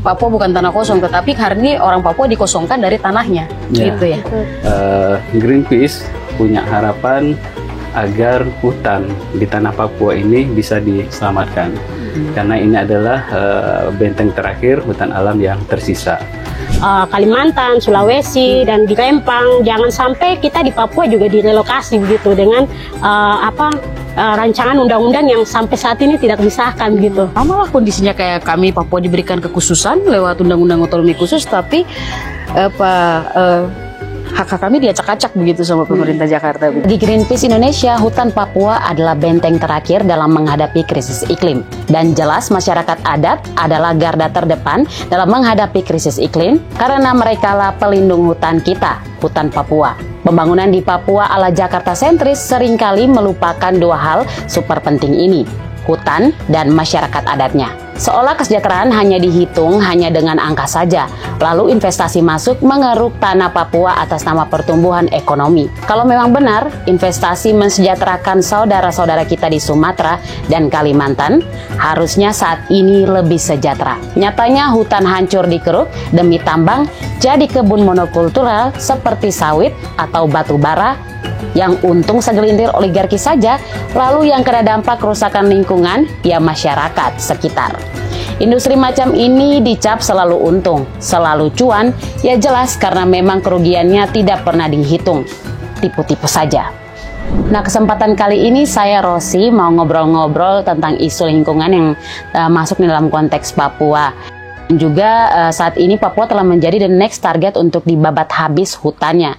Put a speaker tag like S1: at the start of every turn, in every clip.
S1: Papua bukan tanah kosong, tetapi hari ini orang Papua dikosongkan dari tanahnya, gitu ya.
S2: Greenpeace punya harapan agar hutan di tanah Papua ini bisa diselamatkan, karena ini adalah benteng terakhir hutan alam yang tersisa.
S3: Kalimantan, Sulawesi, dan di Lempang, jangan sampai kita di Papua juga direlokasi begitu dengan rancangan undang-undang yang sampai saat ini tidak disahkan gitu.
S1: Malah kondisinya kayak kami Papua diberikan kekhususan lewat undang-undang otonomi khusus, tapi hak-hak kami diacak-acak begitu sama pemerintah Jakarta.
S4: Di Greenpeace Indonesia, hutan Papua adalah benteng terakhir dalam menghadapi krisis iklim. Dan jelas masyarakat adat adalah garda terdepan dalam menghadapi krisis iklim karena merekalah pelindung hutan kita, hutan Papua. Pembangunan di Papua ala Jakarta sentris seringkali melupakan dua hal super penting ini, hutan dan masyarakat adatnya. Seolah kesejahteraan hanya dihitung hanya dengan angka saja, lalu investasi masuk mengeruk tanah Papua atas nama pertumbuhan ekonomi. Kalau memang benar, investasi mensejahterakan saudara-saudara kita di Sumatera dan Kalimantan, harusnya saat ini lebih sejahtera. Nyatanya hutan hancur dikeruk demi tambang jadi kebun monokultural seperti sawit atau batu bara, yang untung segelintir oligarki saja, lalu yang kena dampak kerusakan lingkungan ya masyarakat sekitar. Industri macam ini dicap selalu untung, selalu cuan, ya jelas karena memang kerugiannya tidak pernah dihitung. Tipu-tipu saja. Nah, kesempatan kali ini saya Rosi mau ngobrol-ngobrol tentang isu lingkungan yang masuk di dalam konteks Papua. Juga saat ini Papua telah menjadi the next target untuk dibabat habis hutannya.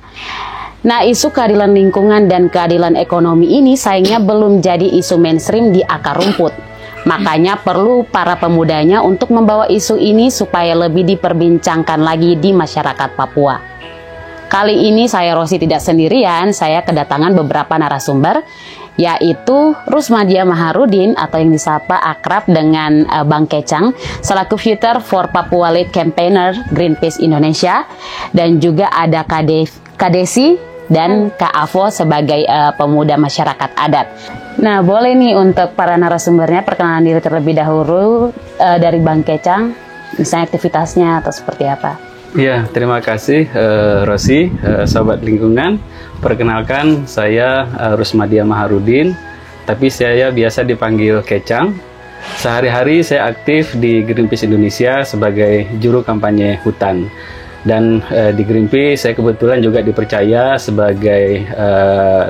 S4: Nah, isu keadilan lingkungan dan keadilan ekonomi ini sayangnya belum jadi isu mainstream di akar rumput. Makanya perlu para pemudanya untuk membawa isu ini supaya lebih diperbincangkan lagi di masyarakat Papua. Kali ini saya Rosi tidak sendirian, saya kedatangan beberapa narasumber, yaitu Rusmadia Maharudin atau yang disapa akrab dengan Bang Kecang, selaku Future for Papua Lead Campaigner Greenpeace Indonesia, dan juga ada Kak Desi dan Kak Avo sebagai pemuda masyarakat adat. Nah, boleh nih untuk para narasumbernya perkenalan diri terlebih dahulu dari Bang Kecang, misalnya aktivitasnya atau seperti apa.
S2: Ya, terima kasih Rosi, Sobat Lingkungan. Perkenalkan, saya Rusmadia Maharudin, tapi saya biasa dipanggil Kecang. Sehari-hari saya aktif di Greenpeace Indonesia sebagai juru kampanye hutan. Dan di Greenpeace saya kebetulan juga dipercaya sebagai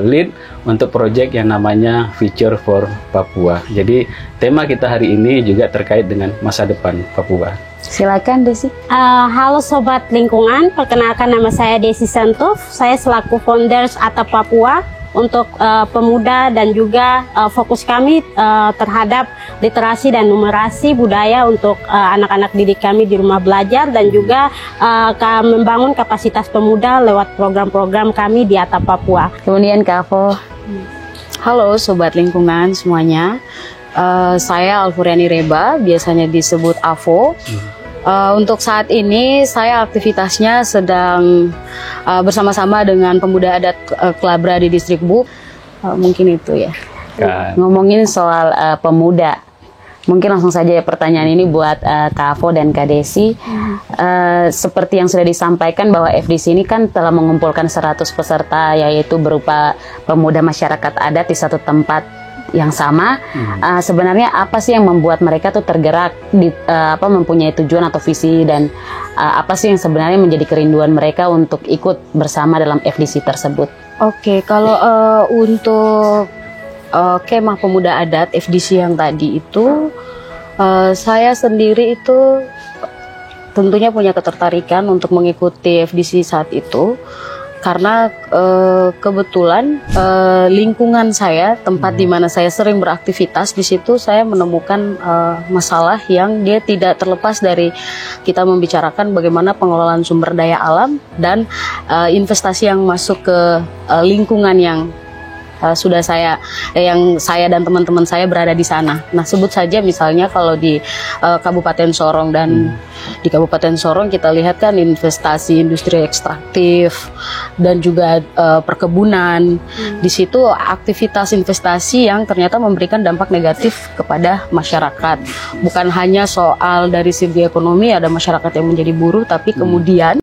S2: lead untuk proyek yang namanya Future for Papua. Jadi tema kita hari ini juga terkait dengan masa depan Papua.
S4: Silakan Desi.
S3: Halo Sobat Lingkungan, perkenalkan nama saya Desi Santof. Saya selaku founders Atap Papua untuk pemuda dan juga fokus kami terhadap literasi dan numerasi budaya untuk anak-anak didik kami di rumah belajar dan juga membangun kapasitas pemuda lewat program-program kami di Atap Papua.
S4: Kemudian Kak Avo.
S1: Halo Sobat Lingkungan semuanya, saya Alfuriani Reba, biasanya disebut Avo. Untuk saat ini saya aktivitasnya sedang bersama-sama dengan pemuda adat Kelabra di Distrik Bu. Mungkin itu ya. Ngomongin soal pemuda, mungkin langsung saja ya pertanyaan ini buat Kak Avo dan Kak Desi. Seperti yang sudah disampaikan bahwa FDC ini kan telah mengumpulkan 100 peserta, yaitu berupa pemuda masyarakat adat di satu tempat yang sama. Sebenarnya apa sih yang membuat mereka tuh tergerak mempunyai tujuan atau visi, dan apa sih yang sebenarnya menjadi kerinduan mereka untuk ikut bersama dalam FDC tersebut? Oke, kalau untuk kemah pemuda adat FDC yang tadi itu, saya sendiri itu tentunya punya ketertarikan untuk mengikuti FDC saat itu. Karena kebetulan lingkungan saya, tempat di mana saya sering beraktivitas, di situ saya menemukan masalah yang dia tidak terlepas dari kita membicarakan bagaimana pengelolaan sumber daya alam dan investasi yang masuk ke lingkungan yang sudah saya dan teman-teman saya berada di sana. Nah, sebut saja misalnya kalau di Kabupaten Sorong, dan di Kabupaten Sorong kita lihat kan investasi industri ekstraktif dan juga perkebunan. Di situ aktivitas investasi yang ternyata memberikan dampak negatif kepada masyarakat. Bukan hanya soal dari segi ekonomi ada masyarakat yang menjadi buruh, tapi kemudian